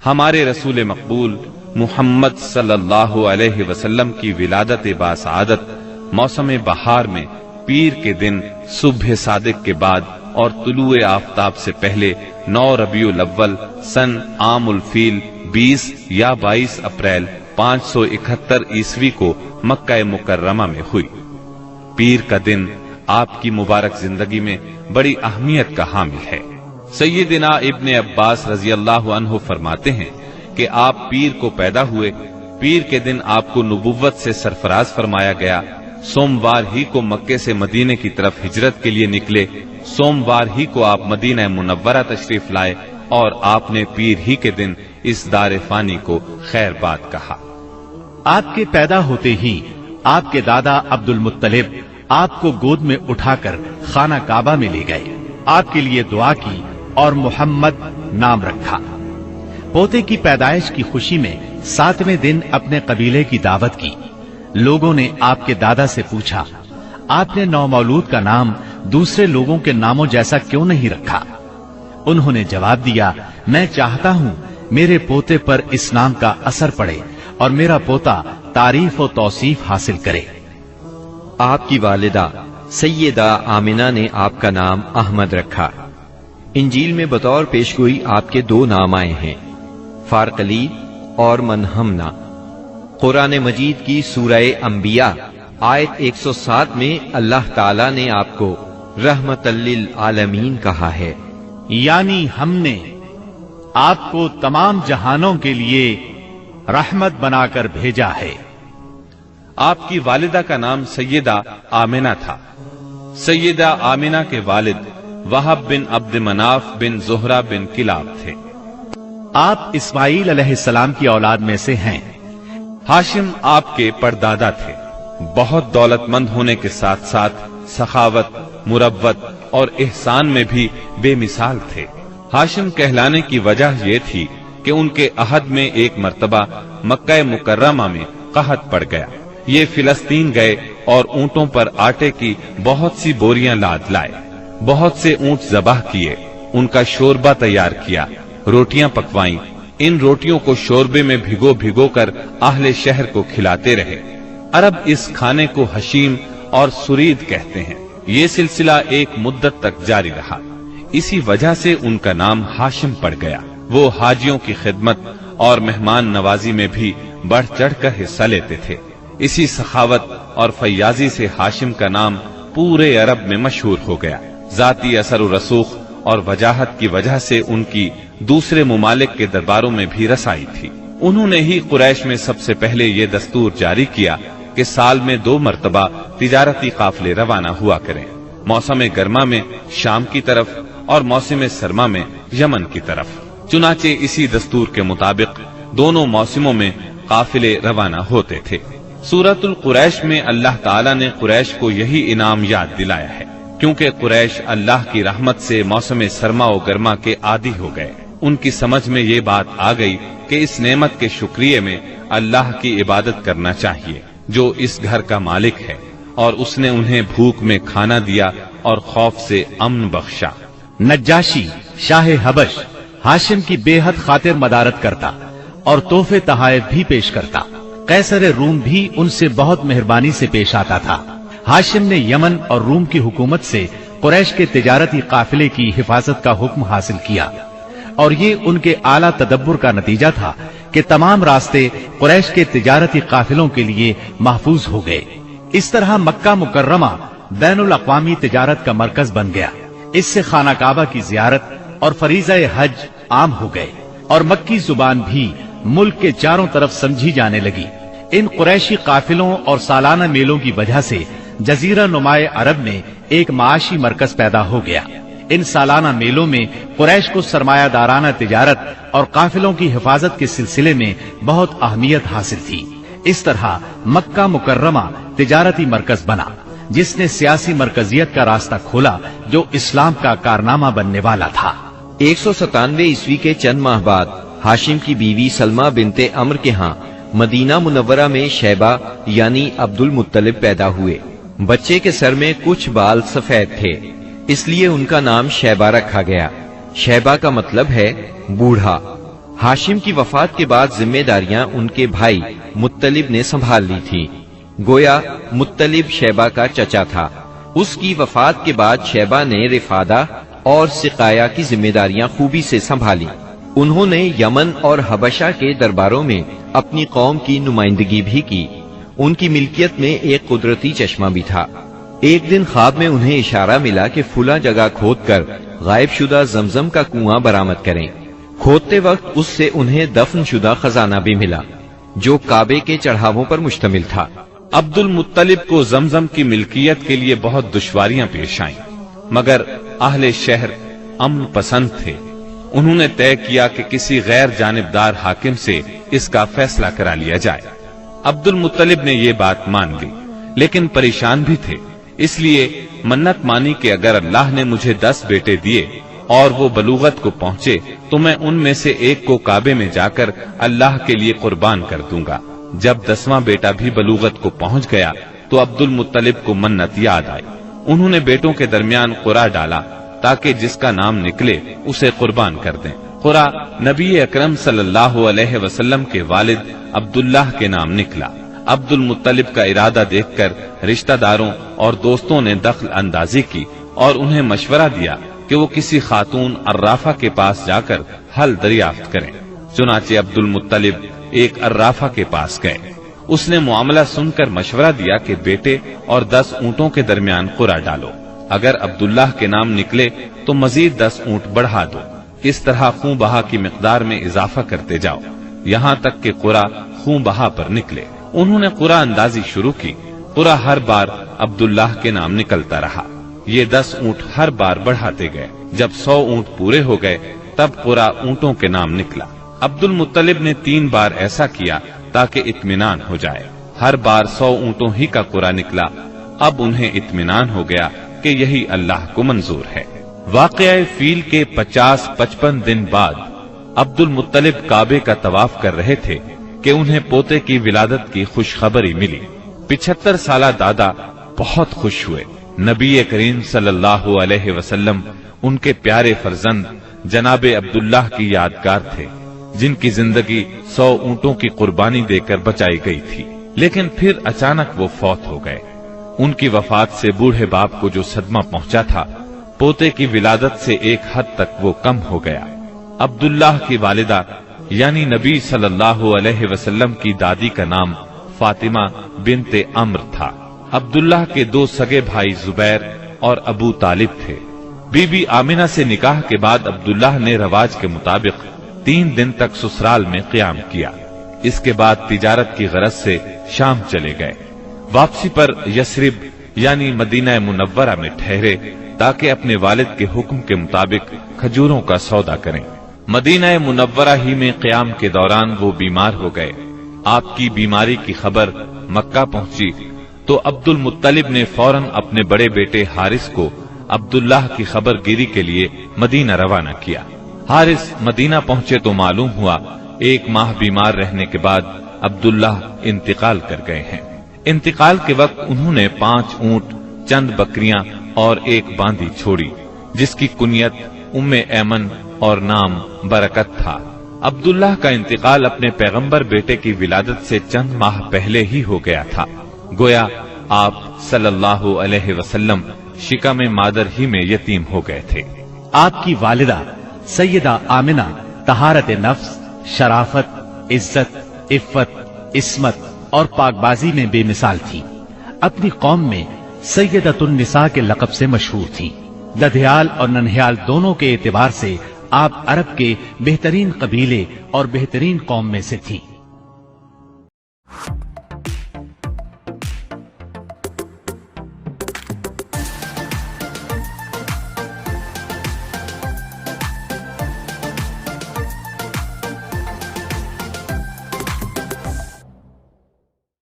ہمارے رسول مقبول محمد صلی اللہ علیہ وسلم کی ولادت باسعادت موسم بہار میں پیر کے دن صبح صادق کے بعد اور طلوع آفتاب سے پہلے 9 ربیع الاول سن عام الفیل 20 یا 22 اپریل 571 عیسوی کو مکہ مکرمہ میں ہوئی۔ پیر کا دن آپ کی مبارک زندگی میں بڑی اہمیت کا حامل ہے۔ سیدنا ابن عباس رضی اللہ عنہ فرماتے ہیں کہ آپ پیر کو پیدا ہوئے، پیر کے دن آپ کو نبوت سے سرفراز فرمایا گیا، سوموار ہی کو مکے سے مدینے کی طرف ہجرت کے لیے نکلے، سوموار ہی کو آپ مدینہ منورہ تشریف لائے اور آپ نے پیر ہی کے دن اس دار فانی کو خیر باد کہا۔ آپ کے پیدا ہوتے ہی آپ کے دادا عبد المطلب آپ کو گود میں اٹھا کر خانہ کعبہ میں لے گئے، آپ کے لیے دعا کی اور محمد نام رکھا۔ پوتے کی پیدائش کی خوشی میں 7ویں دن اپنے قبیلے کی دعوت کی۔ لوگوں نے آپ کے دادا سے پوچھا، آپ نے نومولود کا نام دوسرے لوگوں کے ناموں جیسا کیوں نہیں رکھا؟ انہوں نے جواب دیا، میں چاہتا ہوں میرے پوتے پر اس نام کا اثر پڑے اور میرا پوتا تعریف و توصیف حاصل کرے۔ آپ کی والدہ سیدہ آمنہ نے آپ کا نام احمد رکھا۔ انجیل میں بطور پیشگوئی آپ کے 2 نام آئے ہیں، فارقلی اور منہمنا۔ قرآن مجید کی سورہ انبیاء آیت 107 میں اللہ تعالیٰ نے آپ کو رحمت للعالمین کہا ہے، یعنی ہم نے آپ کو تمام جہانوں کے لیے رحمت بنا کر بھیجا ہے۔ آپ کی والدہ کا نام سیدہ آمنہ تھا۔ سیدہ آمنہ کے والد وہب بن عبد مناف بن زہرہ بن کلاب تھے۔ آپ اسماعیل علیہ السلام کی اولاد میں سے ہیں۔ ہاشم آپ کے پردادا تھے۔ بہت دولت مند ہونے کے ساتھ ساتھ سخاوت، مروت اور احسان میں بھی بے مثال تھے۔ ہاشم کہلانے کی وجہ یہ تھی کہ ان کے عہد میں ایک مرتبہ مکہ مکرمہ میں قحط پڑ گیا۔ یہ فلسطین گئے اور اونٹوں پر آٹے کی بہت سی بوریاں لاد لائے، بہت سے اونٹ ذبح کیے، ان کا شوربہ تیار کیا، روٹیاں پکوائیں۔ ان روٹیوں کو شوربے میں بھگو بھگو کر اہل شہر کو کھلاتے رہے۔ عرب اس کھانے کو حشیم اور سرید کہتے ہیں۔ یہ سلسلہ ایک مدت تک جاری رہا، اسی وجہ سے ان کا نام ہاشم پڑ گیا۔ وہ حاجیوں کی خدمت اور مہمان نوازی میں بھی بڑھ چڑھ کر حصہ لیتے تھے۔ اسی سخاوت اور فیاضی سے ہاشم کا نام پورے عرب میں مشہور ہو گیا۔ ذاتی اثر و رسوخ اور وجاہت کی وجہ سے ان کی دوسرے ممالک کے درباروں میں بھی رسائی تھی۔ انہوں نے ہی قریش میں سب سے پہلے یہ دستور جاری کیا کہ سال میں 2 مرتبہ تجارتی قافلے روانہ ہوا کریں، موسم گرما میں شام کی طرف اور موسم سرما میں یمن کی طرف۔ چنانچہ اسی دستور کے مطابق دونوں موسموں میں قافلے روانہ ہوتے تھے۔ سورۃ القریش میں اللہ تعالیٰ نے قریش کو یہی انعام یاد دلایا ہے، کیونکہ قریش اللہ کی رحمت سے موسم سرما و گرما کے عادی ہو گئے۔ ان کی سمجھ میں یہ بات آ گئی کہ اس نعمت کے شکریہ میں اللہ کی عبادت کرنا چاہیے جو اس گھر کا مالک ہے، اور اس نے انہیں بھوک میں کھانا دیا اور خوف سے امن بخشا۔ نجاشی شاہ حبش ہاشم کی بے حد خاطر مدارت کرتا اور تحفے تحائف بھی پیش کرتا۔ قیصر روم بھی ان سے بہت مہربانی سے پیش آتا تھا۔ ہاشم نے یمن اور روم کی حکومت سے قریش کے تجارتی قافلے کی حفاظت کا حکم حاصل کیا، اور یہ ان کے اعلیٰ تدبر کا نتیجہ تھا کہ تمام راستے قریش کے تجارتی قافلوں کے لیے محفوظ ہو گئے۔ اس طرح مکہ مکرمہ بین الاقوامی تجارت کا مرکز بن گیا۔ اس سے خانہ کعبہ کی زیارت اور فریضہ حج عام ہو گئے، اور مکی زبان بھی ملک کے چاروں طرف سمجھی جانے لگی۔ ان قریشی قافلوں اور سالانہ میلوں کی وجہ سے جزیرہ نمائے عرب میں ایک معاشی مرکز پیدا ہو گیا۔ ان سالانہ میلوں میں قریش کو سرمایہ دارانہ تجارت اور قافلوں کی حفاظت کے سلسلے میں بہت اہمیت حاصل تھی۔ اس طرح مکہ مکرمہ تجارتی مرکز بنا، جس نے سیاسی مرکزیت کا راستہ کھولا جو اسلام کا کارنامہ بننے والا تھا۔ 197 عیسوی کے چند ماہ بعد ہاشم کی بیوی سلمہ بنت عمرو کے ہاں مدینہ منورہ میں شیبہ یعنی عبد المطلب پیدا ہوئے۔ بچے کے سر میں کچھ بال سفید تھے، اس لیے ان کا نام شیبہ رکھا گیا۔ شیبہ کا مطلب ہے بوڑھا۔ ہاشم کی وفات کے بعد ذمہ داریاں ان کے بھائی مطلب نے سنبھال لی تھی۔ گویا مطلب شیبہ کا چچا تھا۔ اس کی وفات کے بعد شیبہ نے رفادہ اور سقایا کی ذمہ داریاں خوبی سے سنبھالی۔ انہوں نے یمن اور حبشہ کے درباروں میں اپنی قوم کی نمائندگی بھی کی۔ ان کی ملکیت میں ایک قدرتی چشمہ بھی تھا۔ ایک دن خواب میں انہیں اشارہ ملا کہ فلاں جگہ کھود کر غائب شدہ زمزم کا کنواں برآمد کریں۔ کھودتے وقت اس سے انہیں دفن شدہ خزانہ بھی ملا جو کعبے کے چڑھاووں پر مشتمل تھا۔ عبد المطلب کو زمزم کی ملکیت کے لیے بہت دشواریاں پیش آئیں، مگر اہل شہر امن پسند تھے۔ انہوں نے طے کیا کہ کسی غیر جانبدار حاکم سے اس کا فیصلہ کرا لیا جائے۔ عبد المطلب نے یہ بات مان لی، لیکن پریشان بھی تھے، اس لیے منت مانی کہ اگر اللہ نے مجھے 10 بیٹے دیے اور وہ بلوغت کو پہنچے تو میں ان میں سے ایک کو کعبے میں جا کر اللہ کے لیے قربان کر دوں گا۔ جب 10واں بیٹا بھی بلوغت کو پہنچ گیا تو عبد المطلب کو منت یاد آئی۔ انہوں نے بیٹوں کے درمیان قرعہ ڈالا تاکہ جس کا نام نکلے اسے قربان کر دیں۔ قرعہ نبی اکرم صلی اللہ علیہ وسلم کے والد عبداللہ کے نام نکلا۔ عبد المطلب کا ارادہ دیکھ کر رشتہ داروں اور دوستوں نے دخل اندازی کی اور انہیں مشورہ دیا کہ وہ کسی خاتون عرافہ کے پاس جا کر حل دریافت کریں۔ چنانچہ عبد المطلب ایک عرافہ کے پاس گئے۔ اس نے معاملہ سن کر مشورہ دیا کہ بیٹے اور 10 اونٹوں کے درمیان قرعہ ڈالو، اگر عبداللہ کے نام نکلے تو مزید 10 اونٹ بڑھا دو، اس طرح خون بہا کی مقدار میں اضافہ کرتے جاؤ یہاں تک کہ قرعہ خون بہا پر نکلے۔ انہوں نے قرعہ اندازی شروع کی۔ قرعہ ہر بار عبداللہ کے نام نکلتا رہا۔ یہ 10 اونٹ ہر بار بڑھاتے گئے۔ جب 100 اونٹ پورے ہو گئے تب قرعہ اونٹوں کے نام نکلا۔ عبد المطلب نے 3 بار ایسا کیا تاکہ اطمینان ہو جائے۔ ہر بار 100 اونٹوں ہی کا قرعہ نکلا۔ اب انہیں اطمینان ہو گیا کہ یہی اللہ کو منظور ہے۔ واقعہ فیل کے 50-55 دن بعد عبد المطلب کعبے کا طواف کر رہے تھے کہ انہیں پوتے کی ولادت کی خوشخبری ملی۔ 75 سالہ دادا بہت خوش ہوئے۔ نبی کریم صلی اللہ علیہ وسلم ان کے پیارے فرزند جناب عبداللہ کی یادگار تھے، جن کی زندگی 100 اونٹوں کی قربانی دے کر بچائی گئی تھی، لیکن پھر اچانک وہ فوت ہو گئے۔ ان کی وفات سے بوڑھے باپ کو جو صدمہ پہنچا تھا، پوتے کی ولادت سے ایک حد تک وہ کم ہو گیا۔ عبداللہ کی والدہ یعنی نبی صلی اللہ علیہ وسلم کی دادی کا نام فاطمہ بنت عمر تھا۔ عبداللہ کے 2 سگے بھائی زبیر اور ابو طالب تھے۔ بی بی آمنہ سے نکاح کے بعد عبداللہ نے رواج کے مطابق 3 دن تک سسرال میں قیام کیا۔ اس کے بعد تجارت کی غرض سے شام چلے گئے۔ واپسی پر یثرب یعنی مدینہ منورہ میں ٹھہرے تاکہ اپنے والد کے حکم کے مطابق کھجوروں کا سودا کریں۔ مدینہ منورہ ہی میں قیام کے دوران وہ بیمار ہو گئے۔ آپ کی بیماری کی خبر مکہ پہنچی تو عبد المطلب نے فوراً اپنے بڑے بیٹے حارث کو عبداللہ کی خبر گیری کے لیے مدینہ روانہ کیا۔ حارث مدینہ پہنچے تو معلوم ہوا 1 ماہ بیمار رہنے کے بعد عبداللہ انتقال کر گئے ہیں۔ انتقال کے وقت انہوں نے 5 اونٹ، چند بکریاں اور 1 باندی چھوڑی، جس کی کنیت ام ایمن اور نام برکت تھا۔ عبداللہ کا انتقال اپنے پیغمبر بیٹے کی ولادت سے چند ماہ پہلے ہی ہو گیا تھا۔ گویا آپ صلی اللہ علیہ وسلم شکم مادر ہی میں یتیم ہو گئے تھے۔ آپ کی والدہ سیدہ آمنہ طہارت نفس، شرافت، عزت، عفت، عصمت اور پاک بازی میں بے مثال تھی۔ اپنی قوم میں سیدۃ النساء کے لقب سے مشہور تھی۔ ددھیال اور ننہیال دونوں کے اعتبار سے آپ عرب کے بہترین قبیلے اور بہترین قوم میں سے تھی۔